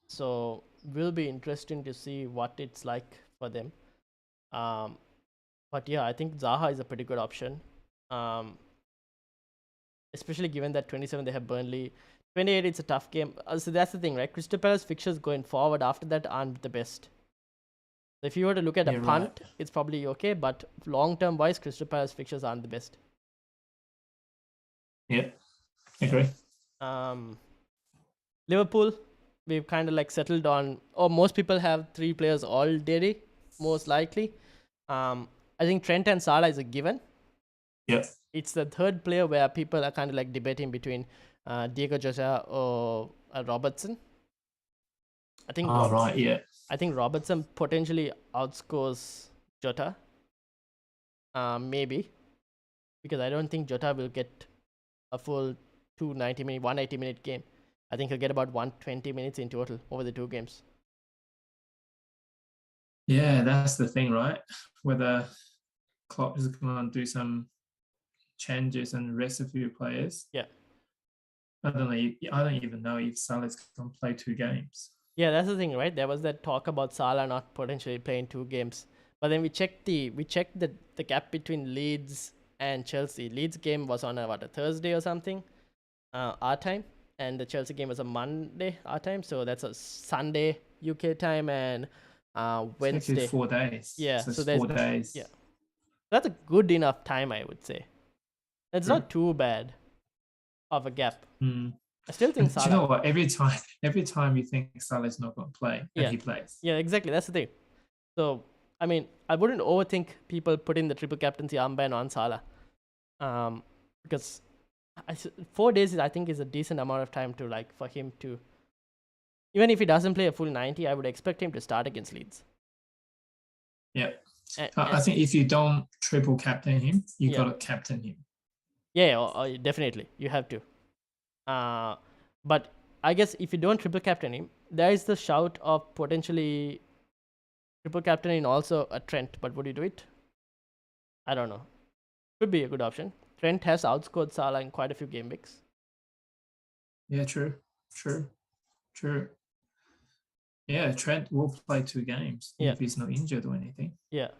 So will be interesting to see what it's like for them. But yeah, I think Zaha is a pretty good option. Especially given that 27 they have Burnley. 28 it's a tough game. So that's the thing, right? Crystal Palace fixtures going forward after that aren't the best. So if you were to look at a punt, it's probably okay, but long-term wise, Crystal Palace fixtures aren't the best. Yeah, agree. Liverpool, we've kind of like settled on, or most people have 3 players already, most likely. I think Trent and Salah is a given. Yeah. It's the third player where people are kind of like debating between Diego Jota or Robertson. I think. I think Robertson potentially outscores Jota. Maybe, because I don't think Jota will get a full 180-minute game. I think he'll get about 120 minutes in total over the 2 games. Yeah, that's the thing, right? Whether Klopp is going to do some changes and rest a few players. Yeah. I don't even know if Salah's going to play 2 games. Yeah, that's the thing, right? There was that talk about Salah not potentially playing 2 games. But then we checked the gap between Leeds and Chelsea. Leeds game was on a Thursday or something, our time, and the Chelsea game was a Monday our time. So that's a Sunday UK time and Wednesday. 4 days. Yeah, so there's 4 days. Yeah, that's a good enough time, I would say. It's not too bad of a gap. I still think Salah. Do you know what? Every time you think Salah's not going to play, and he plays. Yeah, exactly. That's the thing. So, I mean, I wouldn't overthink people putting the triple captaincy armband on Salah. Because 4 days, I think, is a decent amount of time to, like, for him to... Even if he doesn't play a full 90, I would expect him to start against Leeds. Yeah. I think if you don't triple captain him, you got to captain him. Yeah, definitely. You have to. But I guess if you don't triple captain him, there is the shout of potentially triple captaining also a Trent. But would you do it? I don't know. Could be a good option. Trent has outscored Salah in quite a few game weeks. Yeah, true. Yeah, Trent will play 2 games if he's not injured or anything. Yeah.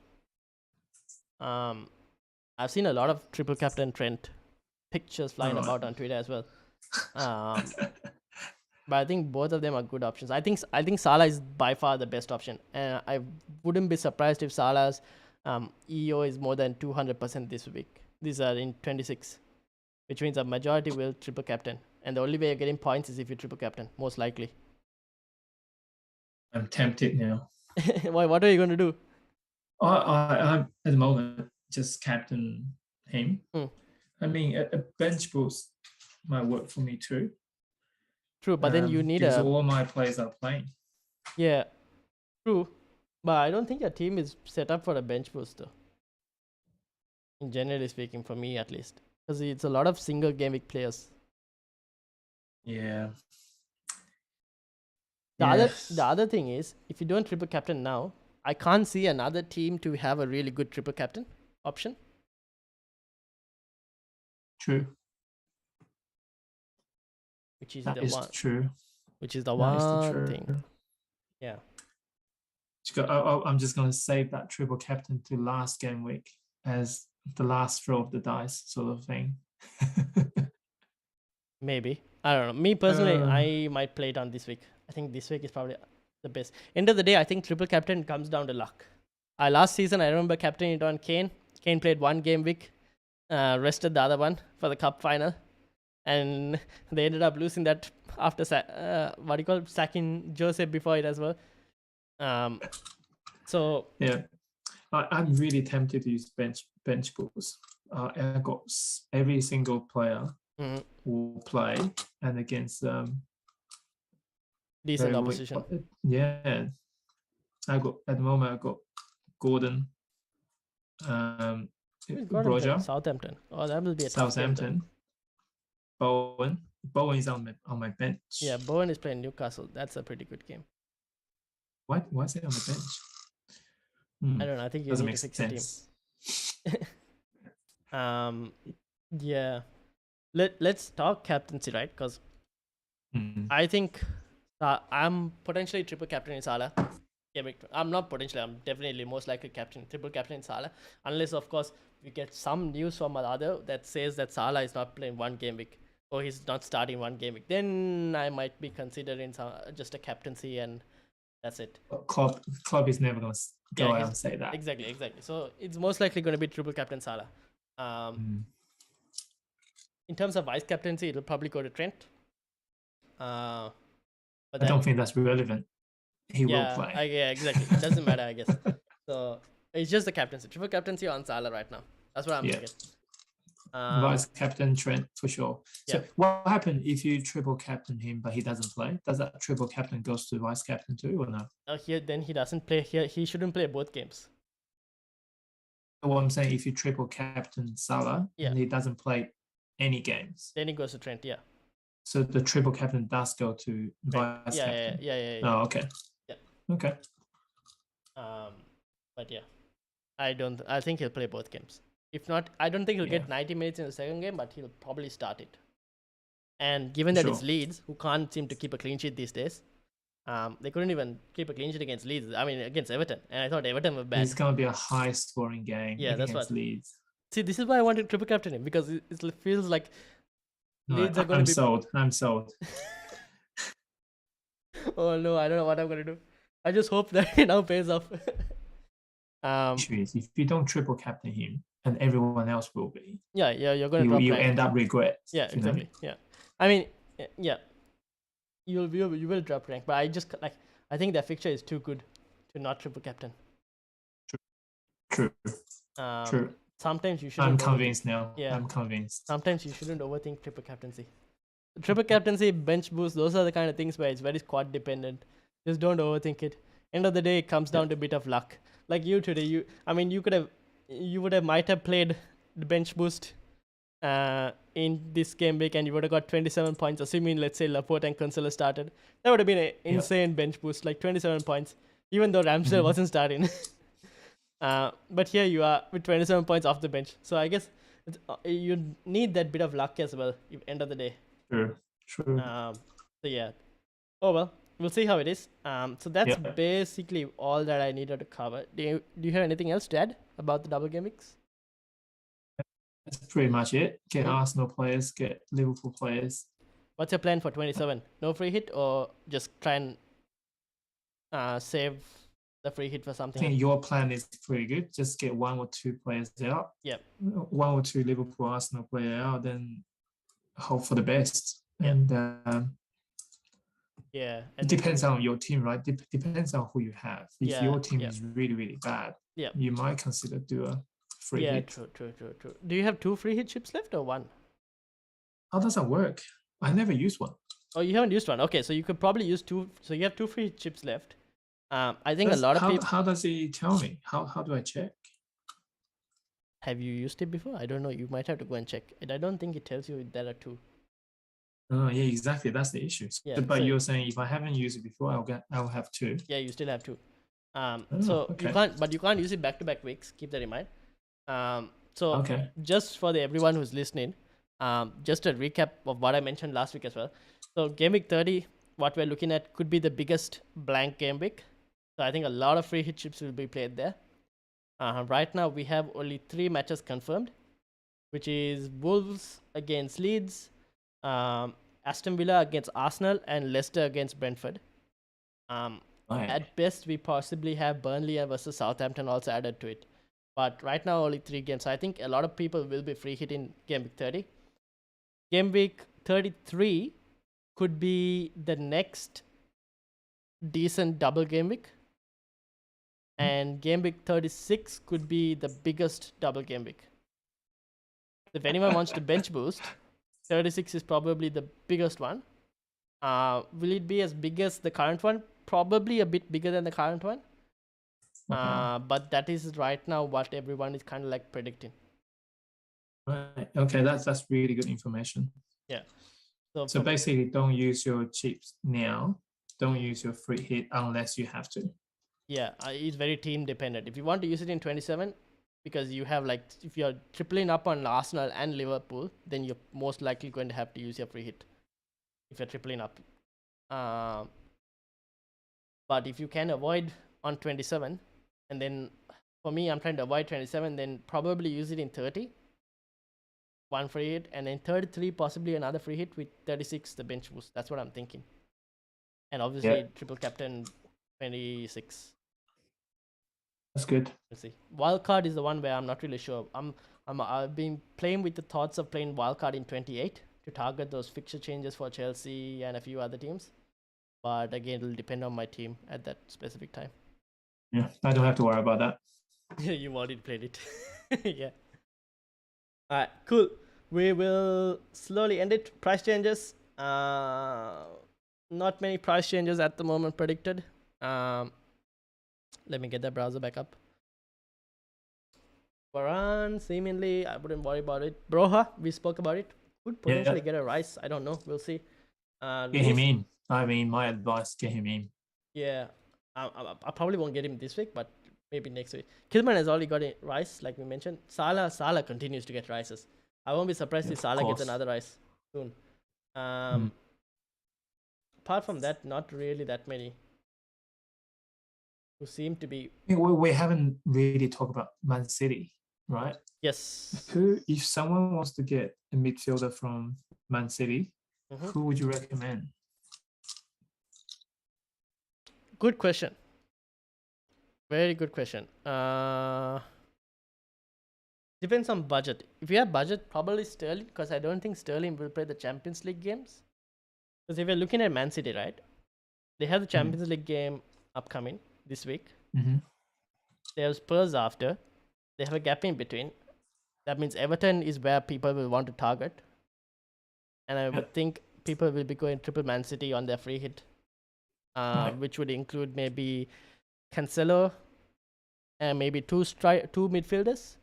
I've seen a lot of triple captain Trent pictures flying about on Twitter as well. But I think both of them are good options. I think Salah is by far the best option, and I wouldn't be surprised if Salah's EO is more than 200% this week. These are in 26, which means a majority will triple captain, and the only way you're getting points is if you triple captain, most likely. I'm tempted now. Why? What are you going to do? I'm at the moment just captain him. I mean, a bench boost might work for me too. True, but then you need all my players are playing. Yeah, true, but I don't think your team is set up for a bench boost though. In generally speaking, for me at least, because it's a lot of single game week players. Yeah, The other thing is, if you don't triple captain now, I can't see another team to have a really good triple captain option. True. Which is That the is one. true. Which is the That is the one true. thing. Yeah. I'm just going to save that triple captain to last game week as the last throw of the dice sort of thing. Maybe. I don't know. Me personally, I might play it on this week. I think this week is probably the best. End of the day, I think triple captain comes down to luck. Last season, I remember captaining it on Kane. Kane played one game week, rested the other one for the cup final, and they ended up losing that after sacking Joseph before it as well. So yeah, I'm really tempted to use bench boosts. I got every single player will play and against decent opposition. Yeah, at the moment I got Gordon, Roger, Southampton. Oh, that will be a Southampton. Bowen is on my bench. Yeah, Bowen is playing Newcastle. That's a pretty good game. Why is it on the bench? I don't know. I think you need to fix your team. Yeah. Let's talk captaincy, right? Because I think I'm potentially triple captain in Salah. I'm not potentially. I'm definitely most likely triple captain in Salah, unless of course we get some news from another that says that Salah is not playing one game week or he's not starting one game week. Then I might be considering just a captaincy and that's it. Klopp is never going to go out and say that. Exactly. So it's most likely going to be triple captain Salah. In terms of vice captaincy, it'll probably go to Trent. But I don't think that's relevant. He will play. Yeah, exactly. It doesn't matter, I guess. So it's just the captaincy. Triple captaincy on Salah right now. That's what I'm thinking. Vice captain Trent for sure. So what happened if you triple captain him but he doesn't play? Does that triple captain goes to vice captain too or no? Then he doesn't play. He shouldn't play both games. What I'm saying, if you triple captain Salah and he doesn't play any games, then he goes to Trent. Yeah. So the triple captain does go to vice captain. Yeah. Oh, okay. Yeah. Okay. But yeah, I think he'll play both games. If not, I don't think he'll get 90 minutes in the second game, but he'll probably start it. And given that it's Leeds, who can't seem to keep a clean sheet these days, they couldn't even keep a clean sheet against Leeds. I mean, against Everton. And I thought Everton were bad. It's going to be a high-scoring game against Leeds. See, this is why I wanted triple captain him, because it feels like Leeds are going to be... I'm sold. Oh, no, I don't know what I'm going to do. I just hope that it now pays off. If you don't triple captain him, and everyone else will be. Yeah, you're going to drop you rank. end up regret. Yeah, exactly. Yeah. I mean, yeah. You will drop rank, but I think that fixture is too good to not triple captain. True. Sometimes you shouldn't. I'm convinced now. Yeah. I'm convinced. Sometimes you shouldn't overthink triple captaincy. Triple captaincy, bench boost, those are the kind of things where it's very squad dependent. Just don't overthink it. End of the day, it comes down to a bit of luck. Like you today, you might have played the bench boost in this game week and you would have got 27 points, assuming, let's say, Laporte and Cancelo started. That would have been an insane bench boost, like 27 points, even though Ramsdale wasn't starting. But here you are with 27 points off the bench. So I guess you need that bit of luck as well, end of the day. True. So yeah. Oh well. We'll see how it is. So that's basically all that I needed to cover. Do you have anything else to add about the double game weeks? That's pretty much it. Get Arsenal players, get Liverpool players. What's your plan for 27? No free hit or just try and save the free hit for something? I think your plan is pretty good. Just get one or two players out. Yep. One or two Liverpool Arsenal player out, then hope for the best. And it depends on your team, right? Depends on who you have. If your team is really, really bad, you might consider do a free hit. Yeah, true. Do you have 2 free hit chips left or 1? How does that work? I never used one. Oh, you haven't used one. Okay, so you could probably use 2. So you have 2 free hit chips left. I think a lot of people... How does it tell me? How do I check? Have you used it before? I don't know. You might have to go and check. I don't think it tells you there are 2. Oh, yeah, exactly. That's the issue. Yeah, But so you're saying if I haven't used it before, I'll have 2. yeah, you still have 2. Oh, So you okay. can't use it back-to-back weeks. Keep that in mind. So Okay. just for everyone who's listening, just a recap of what I mentioned last week as well. So game week 30, what we're looking at could be the biggest blank game week. So I think a lot of free hit chips will be played there. Right now we have only 3 matches confirmed, which is Wolves against Leeds, Aston Villa against Arsenal, and Leicester against Brentford. Right. At best, we possibly have Burnley versus Southampton also added to it. But right now, only 3 games. So I think a lot of people will be free hitting game week 30. Game week 33 could be the next decent double game week. And game week 36 could be the biggest double game week. If anyone wants to bench boost, 36 is probably the biggest one. Will it be as big as the current one? Probably a bit bigger than the current one. But that is right now what everyone is kind of like predicting. Right. Okay, that's really good information. Yeah. So basically, don't use your chips now. Don't use your free hit unless you have to. Yeah, it's very team dependent. If you want to use it in 27, because you have like, if you're tripling up on Arsenal and Liverpool, then you're most likely going to have to use your free hit if you're tripling up. But if you can avoid on 27, and then for me, I'm trying to avoid 27, then probably use it in 30. 1 free hit, and then 33 possibly another free hit with 36 the bench boost. That's what I'm thinking. And obviously triple captain 26. That's good. Let's see. Wildcard is the one where I'm not really sure. I've been playing with the thoughts of playing wildcard in 28 to target those fixture changes for Chelsea and a few other teams. But again, it'll depend on my team at that specific time. Yeah, I don't have to worry about that. You already played it. Yeah. Alright, cool. We will slowly end it. Price changes. Not many price changes at the moment predicted. Let me get the browser back up. Varane, seemingly, I wouldn't worry about it. Broha, we spoke about it. Could potentially get a Rice. I don't know. We'll see. Get him in. I mean, my advice, get him in. Yeah. I probably won't get him this week, but maybe next week. Killman has already got a Rice, like we mentioned. Salah continues to get Rices. I won't be surprised if Salah gets another Rice soon. Apart from that, not really that many who seem to be. We haven't really talked about Man City, right? Yes. If someone wants to get a midfielder from Man City, who would you recommend? Good question. Very good question. Depends on budget. If you have budget, probably Sterling, because I don't think Sterling will play the Champions League games. Because if you're looking at Man City, right? They have the Champions League game upcoming this week. They have Spurs after. They have a gap in between. That means Everton is where people will want to target. And I would think people will be going triple Man City on their free hit. Which would include maybe Cancelo and maybe two midfielders.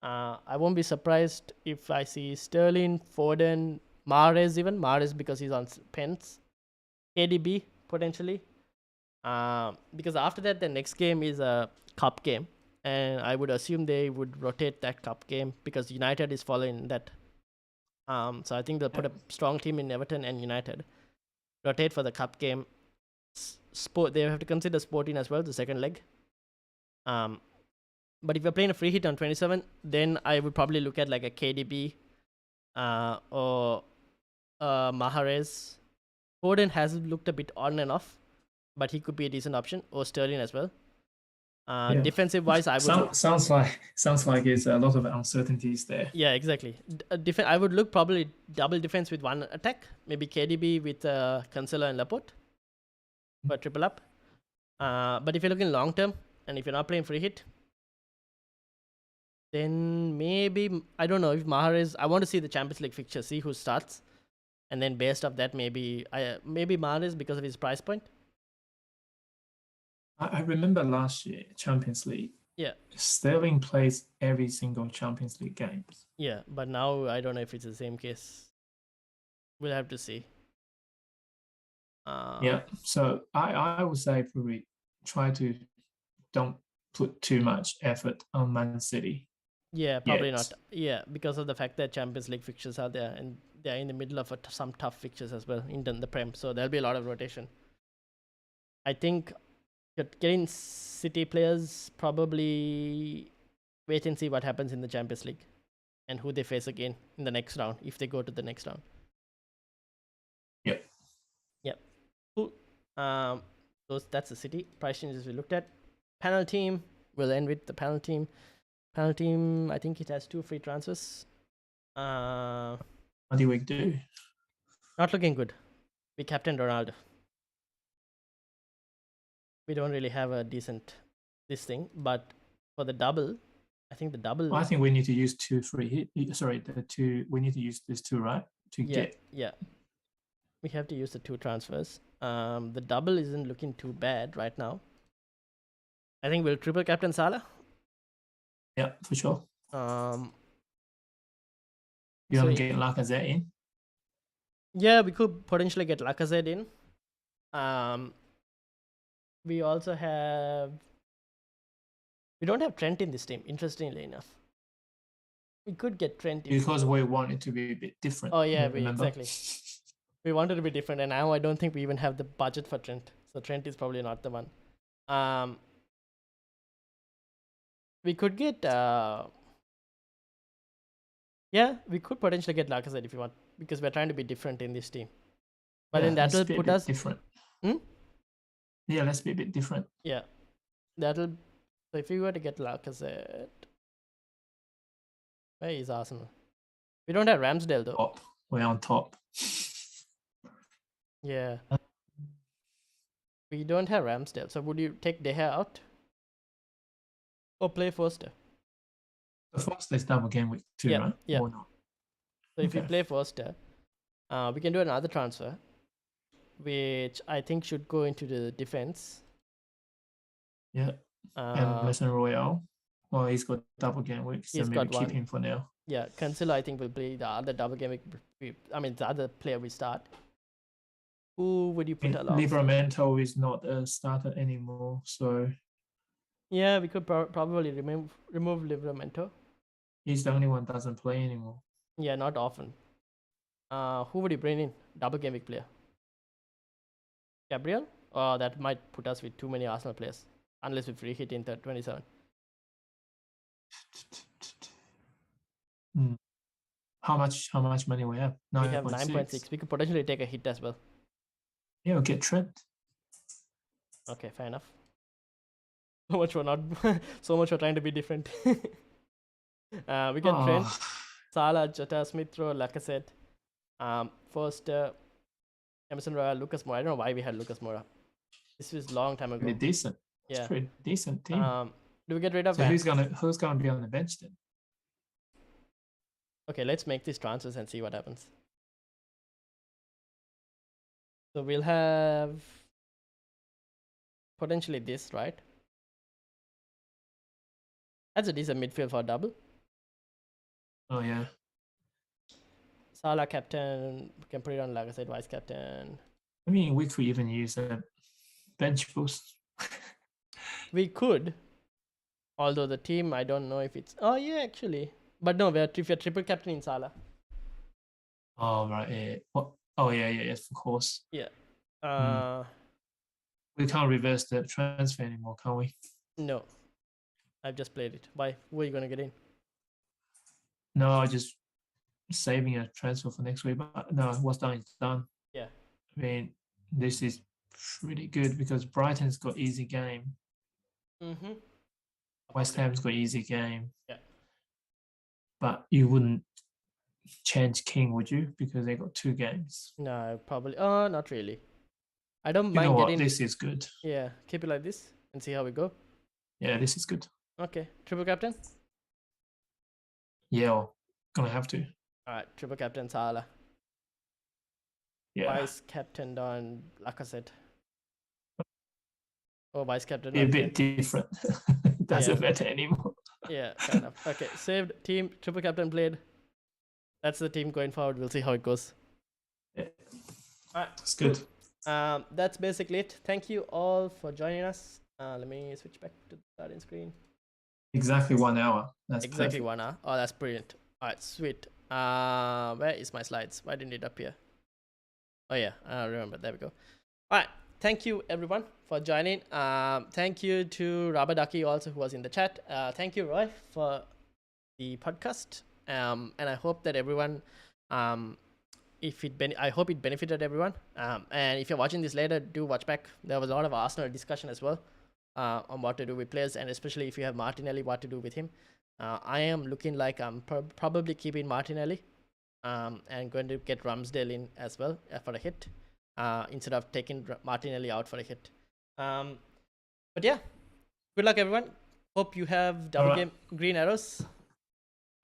I won't be surprised if I see Sterling, Foden, Mahrez even. Mahrez because he's on pens. KDB potentially. Because after that, the next game is a cup game. And I would assume they would rotate that cup game because United is following that. So I think they'll put a strong team in Everton and United. Rotate for the cup game. They have to consider Sporting as well, the second leg. But if you're playing a free hit on 27, then I would probably look at like a KDB or Mahrez. Foden has looked a bit on and off, but he could be a decent option, or Sterling as well. Defensive wise, I would sounds like it's a lot of uncertainties there. Yeah, exactly. I would look probably double defense with one attack, maybe KDB with Cancelo and Laporte for triple up. But if you're looking long term and if you're not playing free hit, then maybe I don't know if Mahrez. I want to see the Champions League fixture, see who starts, and then based off that, maybe Mahrez because of his price point. I remember last year Champions League. Yeah, Sterling plays every single Champions League games. Yeah, but now I don't know if it's the same case. we'll have to see. Yeah. So I would say probably try to don't put too much effort on Man City. Yeah, probably yet. not. Yeah, because of the fact that Champions League fixtures are there and they're in the middle of some tough fixtures as well in the Prem. So there'll be a lot of rotation. I think getting City players, probably wait and see what happens in the Champions League and who they face again in the next round if they go to the next round. Yep. Yep. Cool. That's the City price changes we looked at. Panel team. We'll end with the panel team. Panel team, I think it has 2 free transfers. What do we do? Not looking good. We captained Ronaldo. We don't really have a decent this thing, but for the double, I think the double. I think we need to use 2 free hit. Sorry, the 2. We need to use this 2, right? To get. Yeah. We have to use the 2 transfers. The double isn't looking too bad right now. I think we'll triple captain Salah. Yeah, for sure. You so want to get Lacazette in? Yeah, we could potentially get Lacazette in. We also have. We don't have Trent in this team, interestingly enough. We could get Trent in. Because we want it to be a bit different. Oh, yeah, exactly. We wanted to be different, and now I don't think we even have the budget for Trent. So Trent is probably not the one. We could get. Yeah, we could potentially get Lacazette if you want, because we're trying to be different in this team. But then that will put us different. Hmm? Yeah, let's be a bit different. Yeah, that'll. So if we were to get Lacazette, where is Arsenal? We don't have Ramsdale though. Top. We're on top. Yeah. We don't have Ramsdale. So would you take De Gea out? Or play Foster? The Foster is double game week 2, right? Yeah. Or not? So if you play Foster, we can do another transfer, which I think should go into the defense. Yeah. Emerson Royale. Well, he's got double game week, so maybe keep him for now. Yeah, Cancelo I think will play the other double game week. I mean, the other player we start. Who would you put along? Livramento is not a starter anymore, so. Yeah, we could probably remove Livramento. He's the only one that doesn't play anymore. Yeah, not often. Who would you bring in? Double game week player. Gabriel? That might put us with too many Arsenal players. Unless we free hit in 27. How much money we have? 9. We have 9.6. We could potentially take a hit as well. Yeah, we'll get Trent. Okay, fair enough. So much for trying to be different. We get Trent, Salah, Jota, Smith Rowe, Lacazette, Foster, Emerson Royal, Lucas Moura. I don't know why we had Lucas Moura. This was a long time ago. Pretty decent. Yeah. It's pretty decent team. Do we get rid of so who's gonna be on the bench then? Okay, let's make these transfers and see what happens. So we'll have potentially this, right? That's a decent midfield for a double. Oh yeah. Salah captain. We can put it on Lacazette vice captain. I mean, we could even use a bench boost. We could. Although the team, I don't know if it's. Oh yeah, actually. But no, if you're triple captain in Salah. Oh right, yeah. What? Oh yeah, yes, of course. Yeah. We can't reverse the transfer anymore, can we? No. I've just played it. Why? Who are you gonna get in? No, just saving a transfer for next week. But no, what's done is done. Yeah. I mean, this is pretty good because Brighton's got easy game. West Ham's got easy game. Yeah. But you wouldn't change King, would you? Because they got 2 games. No, probably. Not really. I don't mind getting. This is good. Yeah, keep it like this and see how we go. Yeah, this is good. Okay, triple captain. Yeah, gonna have to. All right, triple captain Salah. Yeah. Vice captain on Lacazette. Oh, vice captain. Be a bit different. It doesn't matter anymore. Yeah, fair enough. Okay, saved team. Triple captain played. That's the team going forward. We'll see how it goes. Yeah. All right. That's good. That's basically it. Thank you all for joining us. Let me switch back to the starting screen. Exactly 1 hour. That's Exactly perfect. 1 hour. Oh, that's brilliant. All right, sweet. Where is my slides? Why didn't it appear? Oh yeah, I remember. There we go. All right. Thank you everyone for joining. Thank you to Rabadaki also who was in the chat. Thank you Roy for the podcast. And I hope that everyone, I hope it benefited everyone. And if you're watching this later, do watch back. There was a lot of Arsenal discussion as well on what to do with players, and especially if you have Martinelli, what to do with him. I am looking like I'm probably keeping Martinelli and going to get Ramsdale in as well for a hit instead of taking Martinelli out for a hit. But yeah, good luck everyone. Hope you have double game green arrows.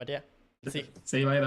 But yeah, see. See you later.